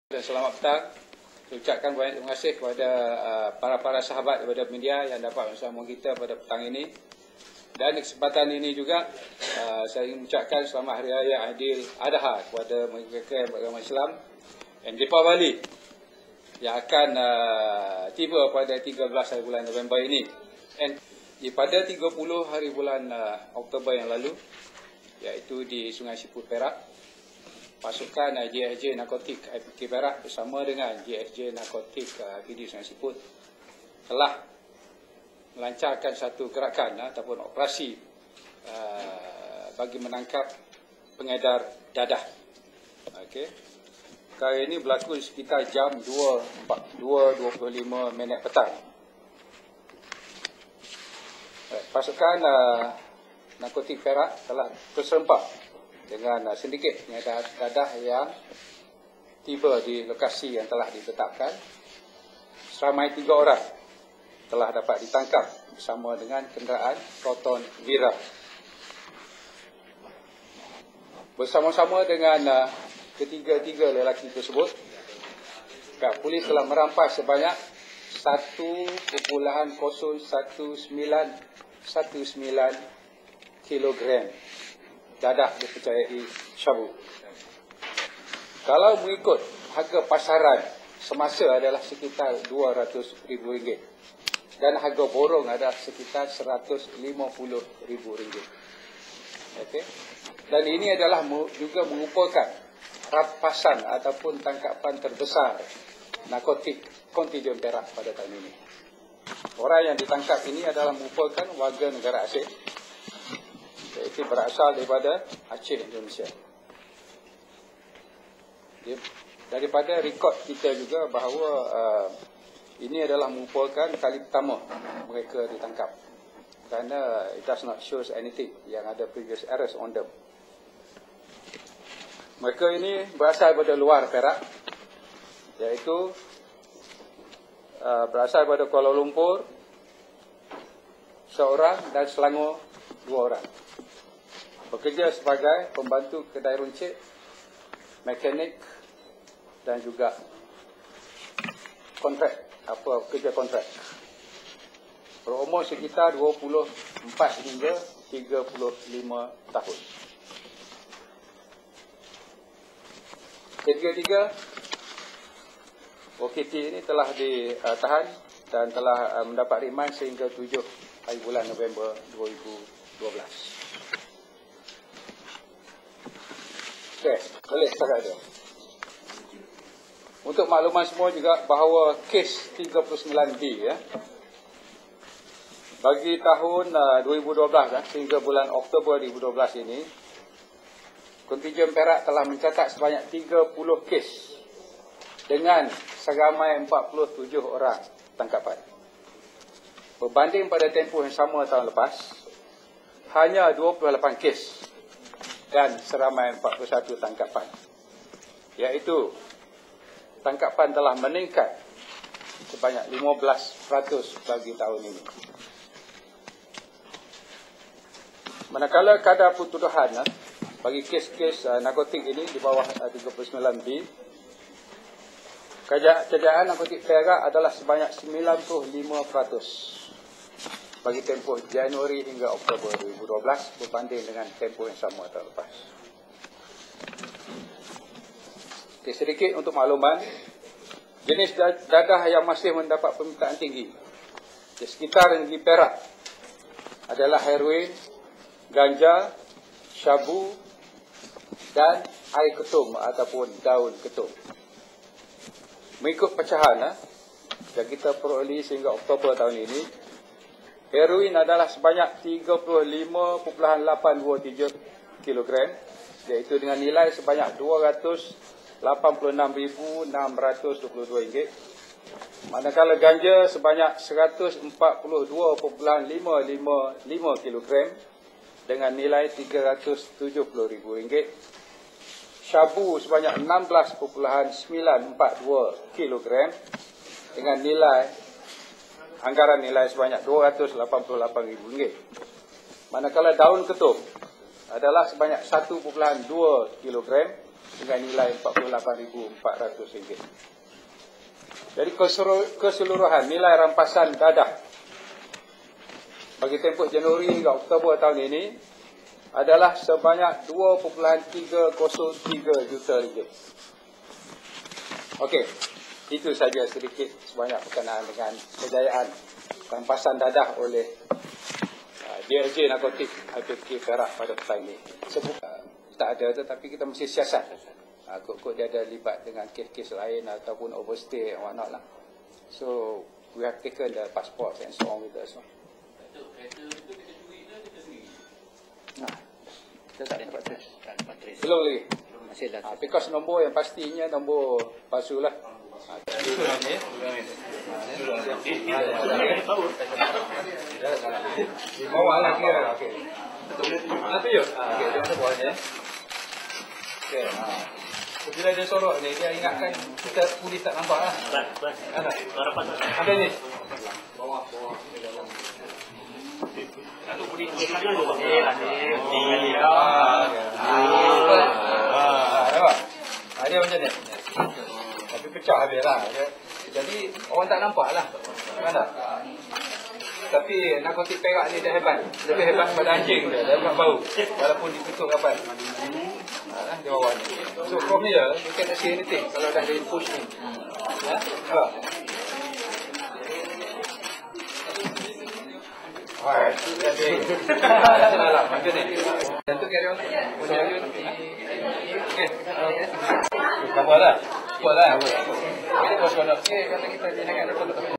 Dan selamat petang. Saya ucapkan banyak terima kasih kepada para sahabat daripada media yang dapat bersama kita pada petang ini. Dan di kesempatan ini juga saya ingin mengucapkan selamat Hari Raya Aidil Adha kepada mereka beragama Islam dan Deepavali yang akan tiba pada 13 hari bulan November ini. Dan pada 30 hari bulan Oktober yang lalu, iaitu di Sungai Siput, Perak, pasukan JSJ Narkotik IPK Perak bersama dengan JSJ Narkotik PD Sungai Siput telah melancarkan satu gerakan ataupun operasi bagi menangkap pengedar dadah. Okey. Perkara ini berlaku sekitar jam 2.25 petang. Pasukan Narkotik Perak telah terserempak dengan sindiket pengedar dadah yang tiba di lokasi yang telah ditetapkan. Seramai 3 orang telah dapat ditangkap bersama dengan kenderaan Proton Vira. Bersama-sama dengan ketiga-tiga lelaki tersebut, pihak polis telah merampas sebanyak 1,01919 kilogram dadah dipercayai syabu. Kalau mengikut harga pasaran semasa adalah sekitar RM200,000 dan harga borong adalah sekitar RM150,000. Okey. Dan ini adalah juga merupakan rampasan ataupun tangkapan terbesar narkotik kontijen Perak pada tahun ini. Orang yang ditangkap ini adalah merupakan warga negara asing, iaitu berasal daripada Aceh, Indonesia. Daripada rekod kita juga bahawa ini adalah merupakan kali pertama mereka ditangkap, kerana it does not show anything yang ada previous arrest on them. Mereka ini berasal daripada luar Perak, iaitu berasal daripada Kuala Lumpur seorang dan Selangor 2 orang. Bekerja sebagai pembantu kedai runcit, mekanik dan juga kontrak, kerja kontrak. Berumur sekitar 24 hingga 35 tahun. Ketiga-tiga OKT ini telah ditahan dan telah mendapat riman sehingga 7 hari bulan November 2012. Okey, boleh setakat itu. Untuk makluman semua juga bahawa kes 39B bagi tahun 2012 sehingga bulan Oktober 2012 ini, kontijen Perak telah mencatat sebanyak 30 kes dengan seramai 47 orang tangkapan. Berbanding pada tempoh yang sama tahun lepas, hanya 28 kes dan seramai 41 tangkapan. Iaitu tangkapan telah meningkat sebanyak 15% bagi tahun ini. Manakala kadar pertuduhan bagi kes-kes narkotik ini di bawah 39B, kejayaan narkotik Perak adalah sebanyak 95% bagi tempoh Januari hingga Oktober 2012 berbanding dengan tempoh yang sama tahun lepas. Okay, sedikit untuk makluman, jenis dadah yang masih mendapat permintaan tinggi di sekitar negeri Perak adalah heroin, ganja, syabu dan air ketum ataupun daun ketum. Mengikut pecahan yang kita peroleh sehingga Oktober tahun ini, heroin adalah sebanyak 35.823 kg, iaitu dengan nilai sebanyak RM286,622. Manakala ganja sebanyak 142.555 kg dengan nilai RM370,000. Syabu sebanyak 16.942 kg dengan anggaran nilai sebanyak RM288,000. Manakala daun ketum adalah sebanyak 1.2 kg dengan nilai RM48,400. Jadi keseluruhan nilai rampasan dadah bagi tempoh Januari hingga Oktober tahun ini adalah sebanyak RM2.303 juta. Okey, itu saja sedikit sebanyak berkenaan dengan kejayaan rampasan dadah oleh DLJ Narkotik IPK Perak pada petang ini. Tak ada, tetapi kita mesti siasat. Kok dia ada libat dengan kes-kes lain ataupun overstay and whatnot lah. So we have taken the passport and so on with us. Kita tak dapat trace. Belum lagi. Because nombor yang pastinya nombor palsu lah. Bawah lah kira. Okey. Nanti yuk. Okey, dia ada bawahnya. Okey. Bila dia sorok ni, dia ingatkan kita polis tak nampak lah. Sampai ni. Bawah. Lalu polis dia kan dulu. Nampak? Dia macam ni. Tapi pecah habis lah. Jadi orang tak nampak lah. Kan tak? Tapi narkotik Perak ni dia hebat. Lebih hebat pada anjing dia. Dia bukan bau. Walaupun ditutup kapan. Dia bawah ni. So from here, you cannot see anything. Kalau dah dia push ni. Nampak? Alright. Salah. Macam ni. Tentu carry on. Okay. Kabar lah. Kuat lah. Kita kata kita jangan ada